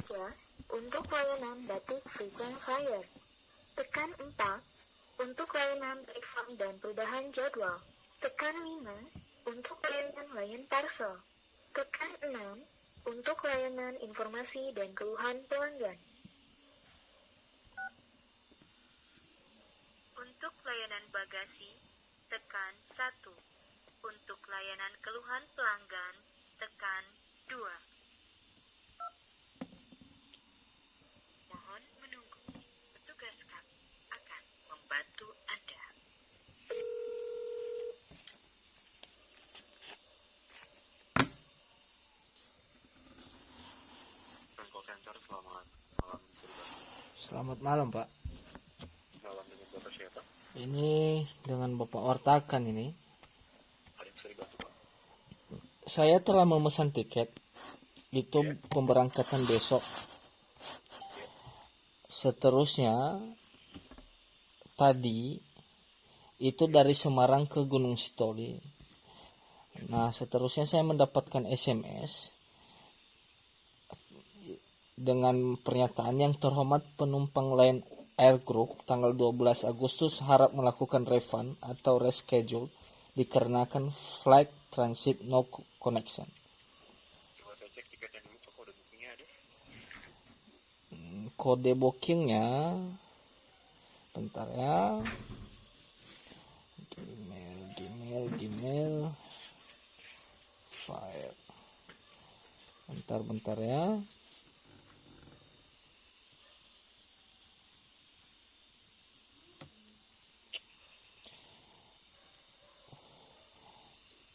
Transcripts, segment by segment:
Ya, untuk layanan batik frequent flyer. Tekan 4 untuk layanan refund dan perubahan jadwal. Tekan 5 untuk layanan layan parcel. Tekan 6 untuk layanan informasi dan keluhan pelanggan. Untuk layanan bagasi, tekan 1. Untuk layanan keluhan pelanggan, tekan 2. Mohon menunggu. Petugas kami akan membantu Anda. Call Center, selamat malam. Selamat malam, Pak. Malam dengan Bapak siapa? Ini dengan Bapak Wartakan ini. Ada yang bisa dibantu, Pak? Saya telah memesan tiket. Itu pemberangkatan besok. Seterusnya tadi itu dari Semarang ke Gunung Sitoli. Nah, seterusnya saya mendapatkan SMS dengan pernyataan yang terhormat penumpang Lion Air Group tanggal 12 Agustus harap melakukan refund atau reschedule dikarenakan flight transit no connection. Coba saya cek tiketnya dulu, Pak. Kode bookingnya ada? Kode bookingnya bentar ya. Gmail file. Bentar ya.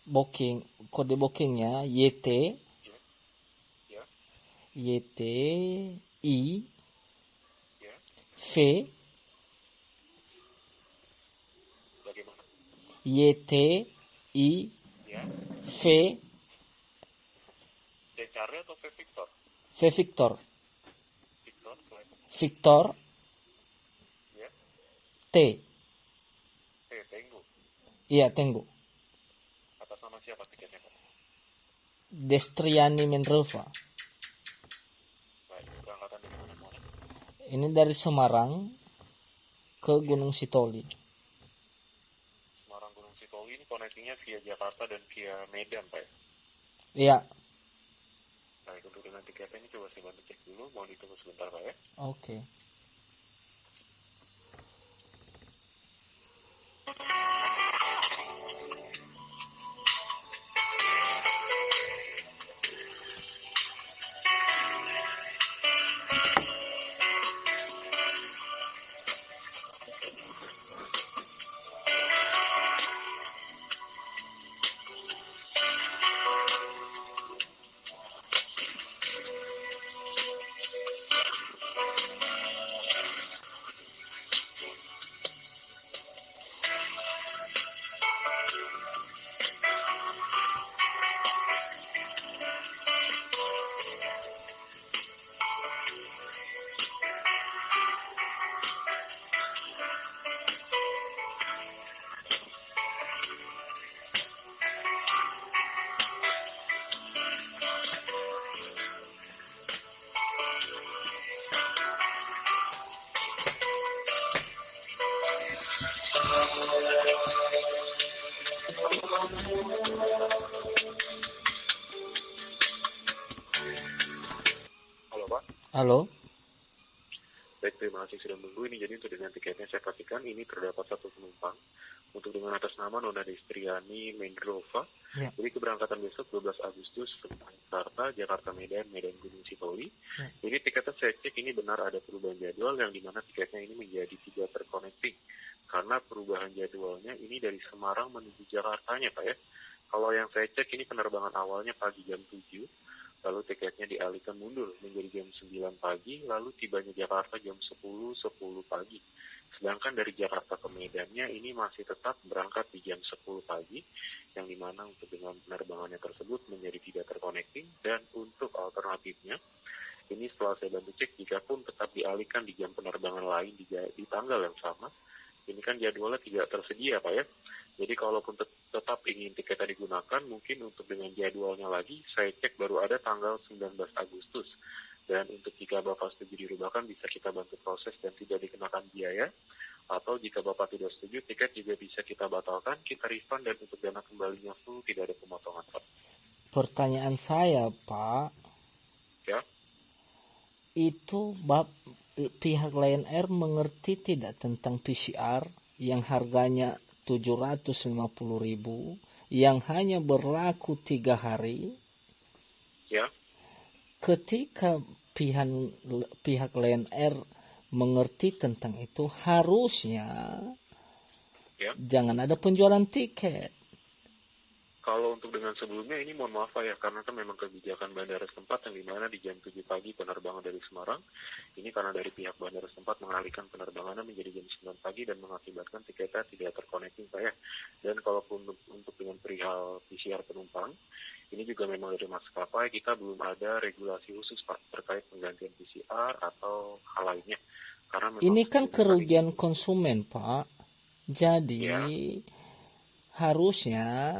Booking, kode bookingnya YT Ya. YTI Ya. V Bagaimana? YTI Ya. V C Charlie atau V Victor? V Victor Victor, flight. Victor Ya. T. Tenggu. Iya, Tenggu. Atas nama siapa tiketnya, Pak? Destriani Menrova. Baik, berangkatan dari mana, Pak? Ini dari Semarang ke Gunung Sitoli. Semarang Gunung Sitoli ini koneksinya via Jakarta dan via Medan, Pak, ya? Iya. Baik, untuk dengan tiketnya ini coba saya bantu cek dulu. Mohon ditunggu sebentar, Pak, ya? Oke. Halo, Pak. Halo. Baik, terima kasih sudah menunggu. Ini jadi untuk dengan tiketnya saya pastikan ini terdapat satu penumpang untuk dengan atas nama Nona Destriani Mendrova. Ya. Jadi keberangkatan besok 12 Agustus tentang Jakarta Medan Gunung Sitoli. Ya. Ini tiketnya saya cek ini benar ada perubahan jadwal yang dimana tiketnya ini menjadi tidak terconnecting karena perubahan jadwalnya ini dari Semarang menuju Jakartanya, Pak, ya. Kalau yang saya cek ini penerbangan awalnya pagi jam 7, lalu tiketnya dialihkan mundur menjadi jam 9 pagi, lalu tibanya Jakarta jam 10 pagi. Sedangkan dari Jakarta ke Medannya ini masih tetap berangkat di jam 10 pagi, yang dimana untuk dengan penerbangannya tersebut menjadi tidak terconnecting. Dan untuk alternatifnya, ini setelah saya bantu cek, jika pun tetap dialihkan di jam penerbangan lain di tanggal yang sama, ini kan jadwalnya tidak tersedia, Pak, ya. Jadi kalaupun tetap ingin tiketnya digunakan, mungkin untuk dengan jadwalnya lagi, saya cek baru ada tanggal 19 Agustus. Dan untuk jika Bapak setuju dirubahkan, bisa kita bantu proses dan tidak dikenakan biaya. Atau jika Bapak tidak setuju, tiket juga bisa kita batalkan, kita refund, dan untuk dana kembalinya full, tidak ada pemotongan, Pak. Pertanyaan saya, Pak, Ya, itu pihak Lion Air mengerti tidak tentang PCR yang harganya 750.000 yang hanya berlaku 3 hari? ya, Ketika pihak Lion Air mengerti tentang itu, harusnya ya. jangan ada penjualan tiket. Kalau untuk dengan sebelumnya ini mohon maaf Pak ya, karena kan memang kebijakan bandara setempat yang dimana di jam 7 pagi penerbangan dari Semarang, ini karena dari pihak bandara setempat mengalihkan penerbangannya menjadi jam 9 pagi dan mengakibatkan tiketnya tidak terconnecting Pak ya. Dan kalaupun untuk dengan perihal PCR penumpang, ini juga memang dari maskapai kita belum ada regulasi khusus Pak terkait penggantian PCR atau hal lainnya. Karena memang Ini kan kerugian konsumen, Pak. Jadi Ya. harusnya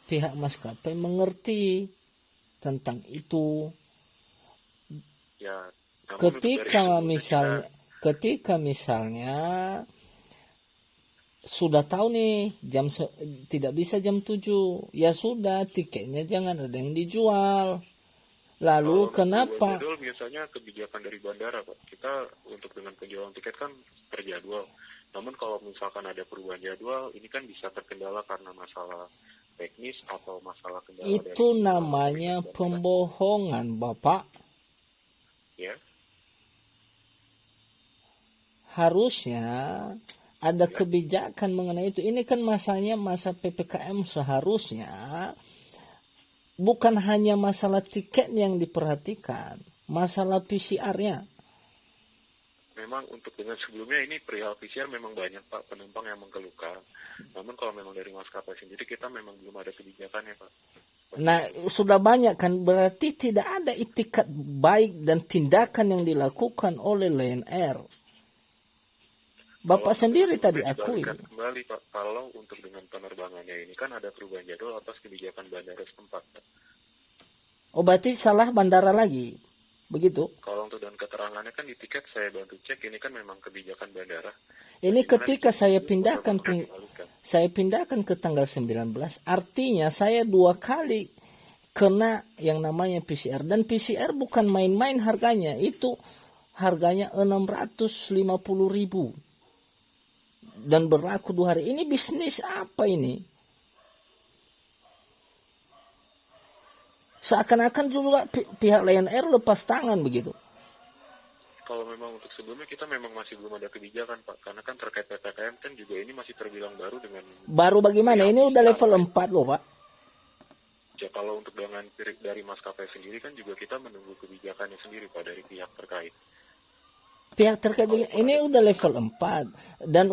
pihak maskapai mengerti tentang itu. ya, namun untuk dari sebelumnya Ketika misalnya sudah tahu nih tidak bisa jam 7, ya sudah, tiketnya jangan ada yang dijual. Lalu kenapa? Jadwal biasanya kebijakan dari bandara Pak. Kita untuk dengan penjualan tiket kan per jadwal. Namun kalau misalkan ada perubahan jadwal, ini kan bisa terkendala karena masalah teknis atau masalah kendala Itu dari namanya bandara. pembohongan, Bapak. Ya, Harusnya ada kebijakan mengenai itu. Ini kan masa PPKM, seharusnya bukan hanya masalah tiket yang diperhatikan, masalah PCR-nya. memang untuk dengan sebelumnya ini perihal PCR memang banyak Pak penumpang yang mengeluhkan. Namun kalau memang dari maskapai sendiri kita memang belum ada kebijakannya Pak. Nah, sudah banyak kan, berarti tidak ada itikat baik dan tindakan yang dilakukan oleh Lion Air. Bapak Kalau sendiri untuk tadi sebelumnya akui. dibalikan kembali Pak, kalau untuk dengan penerbangannya ini kan ada perubahan jadwal atas kebijakan bandara setempat Pak. Oh, berarti salah bandara lagi, begitu? Kalau untuk dan keterangannya kan di tiket saya bantu cek, ini kan memang kebijakan bandara. Ini ketika saya penerbangan pindahkan dialihkan. ke tanggal 19, artinya saya 2 kali kena yang namanya PCR. Dan PCR bukan main-main harganya, itu harganya 650.000 dan berlaku 2 hari. Ini bisnis apa ini? Seakan-akan juga pihak Lion Air lepas tangan begitu. Kalau memang untuk sebelumnya kita memang masih belum ada kebijakan Pak, karena kan terkait PPKM kan juga ini masih terbilang baru dengan. Baru bagaimana? Ini udah level 4 loh, Pak. Ya kalau untuk dengan dari maskapai sendiri kan juga kita menunggu kebijakannya sendiri Pak dari pihak terkait. Pihak terkait ini udah level 4 dan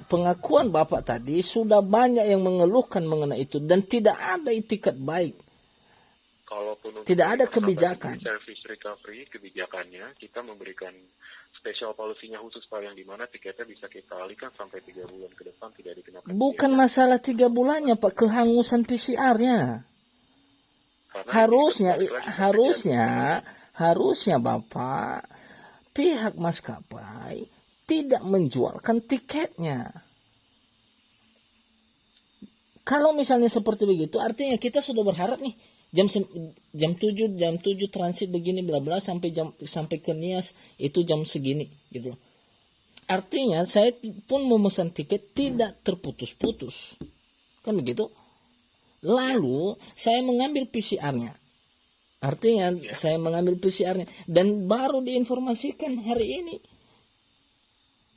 pengakuan Bapak tadi sudah banyak yang mengeluhkan mengenai itu dan tidak ada itikat baik. Kalaupun Tidak ada kebijakan. Service recovery kebijakannya kita memberikan special policy-nya khusus Pak, yang dimana tiketnya bisa kita alihkan sampai 3 bulan ke depan tidak dikenakan. Bukan masalah 3 bulannya Pak, kehangusan PCR-nya. Harusnya Bapak, pihak maskapai tidak menjualkan tiketnya. Kalau misalnya seperti begitu, artinya kita sudah berharap nih jam 7 transit begini bla bla sampai ke Nias itu jam segini gitu. Artinya saya pun memesan tiket tidak terputus-putus. Kan begitu? Lalu saya mengambil PCR-nya. Artinya saya mengambil PCR-nya dan baru diinformasikan hari ini.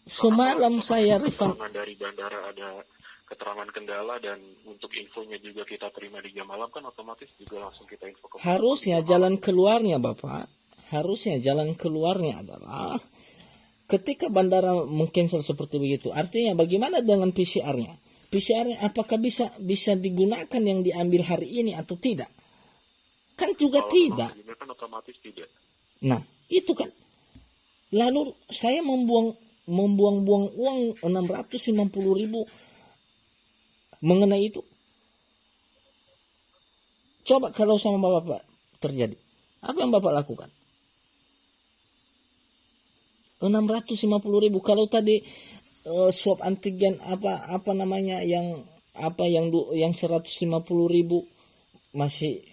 Semalam saya refund dari bandara ada keterangan kendala dan untuk infonya juga kita terima di jam malam kan otomatis juga langsung kita info ke. Harusnya jalan keluarnya Bapak, harusnya jalan keluarnya adalah ketika bandara meng-cancel seperti begitu. Artinya bagaimana dengan PCR-nya? PCR-nya apakah bisa digunakan yang diambil hari ini atau tidak? Kan juga kalau tidak. Kan otomatis tidak. Nah, itu kan. Lalu saya membuang-buang uang 650.000 mengenai itu. Coba kalau sama Bapak terjadi, apa yang Bapak lakukan? 650.000. Kalau tadi swab antigen apa namanya yang 150.000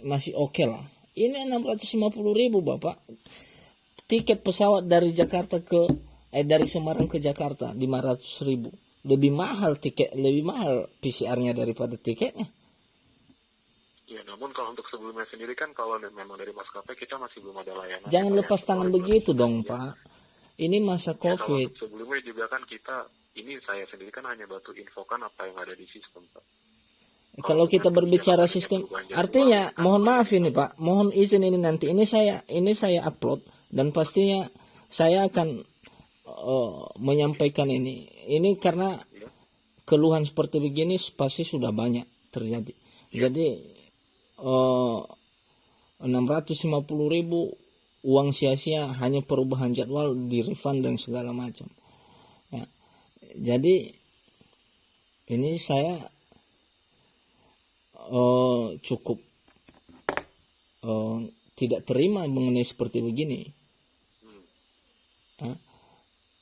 masih oke lah. Ini 650.000 Bapak. Tiket pesawat dari Jakarta dari Semarang ke Jakarta 500.000. Lebih mahal PCR-nya daripada tiketnya. Ya, namun kalau untuk sebelumnya sendiri kan kalau memang dari maskapai kita masih belum ada layanan. Jangan Pak, lepas ya. tangan Kalau begitu dong, ya. Pak. Ini masa Ya, kalau COVID. untuk sebelumnya juga kan saya sendiri kan hanya bantu infokan apa yang ada di sistem, Pak. Kalau kita dengan berbicara kebijakan sistem, perubahan jadwal, artinya kan, mohon maaf ini Pak, mohon izin ini nanti ini saya upload dan pastinya saya akan menyampaikan ini. Ini karena ya, keluhan seperti begini pasti sudah banyak terjadi. Jadi 650.000 uang sia-sia hanya perubahan jadwal, di refund dan segala macam. Ya. Jadi ini saya cukup tidak terima mengenai seperti begini.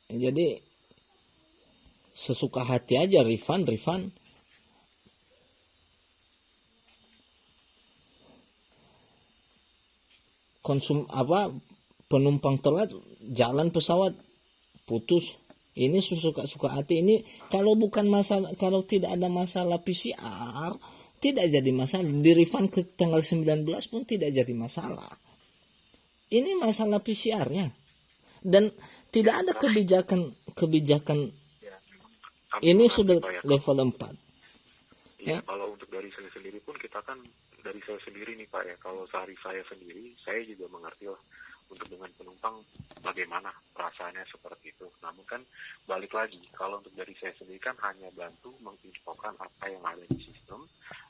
Jadi sesuka hati aja refund. Penumpang telat, jalan pesawat putus. Ini suka hati. Ini kalau tidak ada masalah PCR, tidak jadi masalah. Di refund ke tanggal 19 pun tidak jadi masalah. Ini masalah PCR-nya. Dan tidak ada kebijakan ya, ini memang sudah Pak, ya. level 4. Ya, kalau untuk dari saya sendiri pun kita kan dari saya sendiri nih Pak ya, kalau sehari saya sendiri, saya juga mengerti lah untuk dengan penumpang bagaimana perasaannya seperti itu. Namun kan balik lagi, kalau untuk dari saya sendiri kan hanya bantu menginfokan apa yang ada di sistem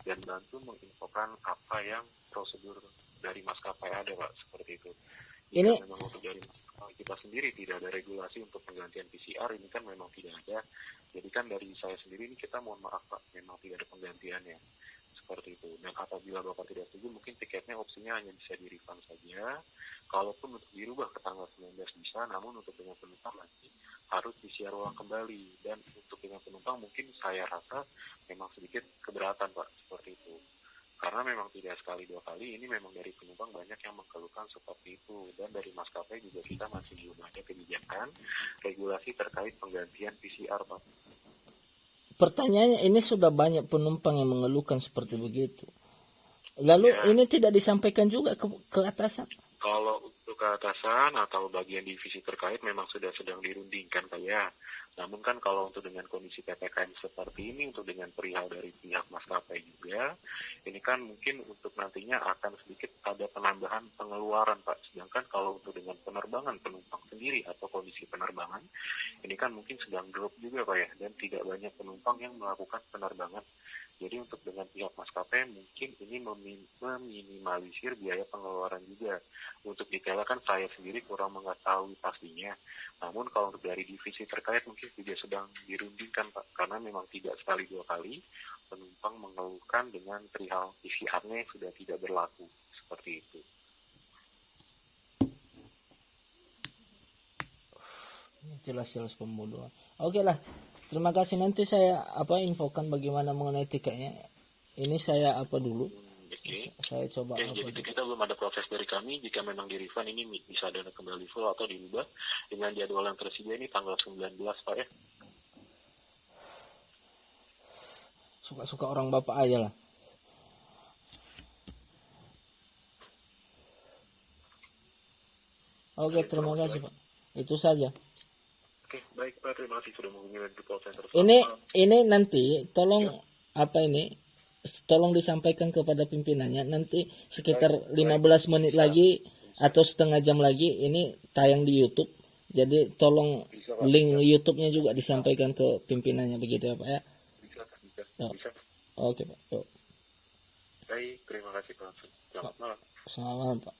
dan bantu menginfokan apa yang prosedur dari maskapai ada Pak, seperti itu. Ini memang untuk dari kita sendiri tidak ada regulasi untuk penggantian PCR, ini kan memang tidak ada. Jadi kan dari saya sendiri ini kita mohon maaf Pak, memang tidak ada penggantiannya. Seperti itu. Dan apabila Bapak tidak setuju, mungkin tiketnya opsinya hanya bisa di refund saja. Kalaupun untuk dirubah ke tanggal 19 bisa, namun untuk dengan penumpang nanti harus disiar ulang kembali. Dan untuk dengan penumpang mungkin saya rasa memang sedikit keberatan Pak, seperti itu. Karena memang tidak sekali dua kali, ini memang dari penumpang banyak yang mengeluhkan seperti itu. Dan dari maskapai juga kita masih belum ada kebijakan regulasi terkait penggantian PCR Pak. pertanyaannya, ini sudah banyak penumpang yang mengeluhkan seperti begitu. Lalu ini tidak disampaikan juga ke atasan? Kalau untuk ke atasan atau bagian divisi terkait memang sudah sedang dirundingkan Pak ya. Namun kan kalau untuk dengan kondisi PPKM seperti ini, untuk dengan perihal dari pihak maskapai juga, ini kan mungkin untuk nantinya akan sedikit ada penambahan pengeluaran Pak. Sedangkan kalau untuk dengan penerbangan penumpang sendiri atau kondisi penerbangan, ini kan mungkin sedang drop juga Pak ya, dan tidak banyak penumpang yang melakukan penerbangan. Jadi untuk dengan pihak maskapai mungkin ini meminimalisir biaya pengeluaran juga. Untuk detailnya kan saya sendiri kurang mengetahui pastinya. Namun kalau untuk dari divisi terkait mungkin juga sedang dirundingkan Pak. Karena memang tidak sekali dua kali penumpang mengeluhkan dengan perihal PCR-nya yang sudah tidak berlaku. Seperti itu. Jelas pembodohan. Oke lah. Terima kasih, nanti saya infokan bagaimana mengenai tiketnya. Ini saya dulu. Saya coba. Jadi kita belum ada proses dari kami. Jika memang di refund ini bisa dana kembali full atau dirubah dengan jadwal yang tersedia ini tanggal 19 Pak ya. Suka-suka orang bapak aja lah. Oke, terima kasih Pak. Itu saja. Oke, baik Pak, terima kasih sudah menghubungi di call center. Ini nanti tolong tolong disampaikan kepada pimpinannya, nanti sekitar 15 menit lagi atau setengah jam lagi ini tayang di YouTube. Jadi tolong link YouTube-nya juga disampaikan ke pimpinannya, begitu ya Pak ya. Bisa. Oke Pak. Yuk. Baik, terima kasih Pak. Selamat malam. Selamat malam Pak.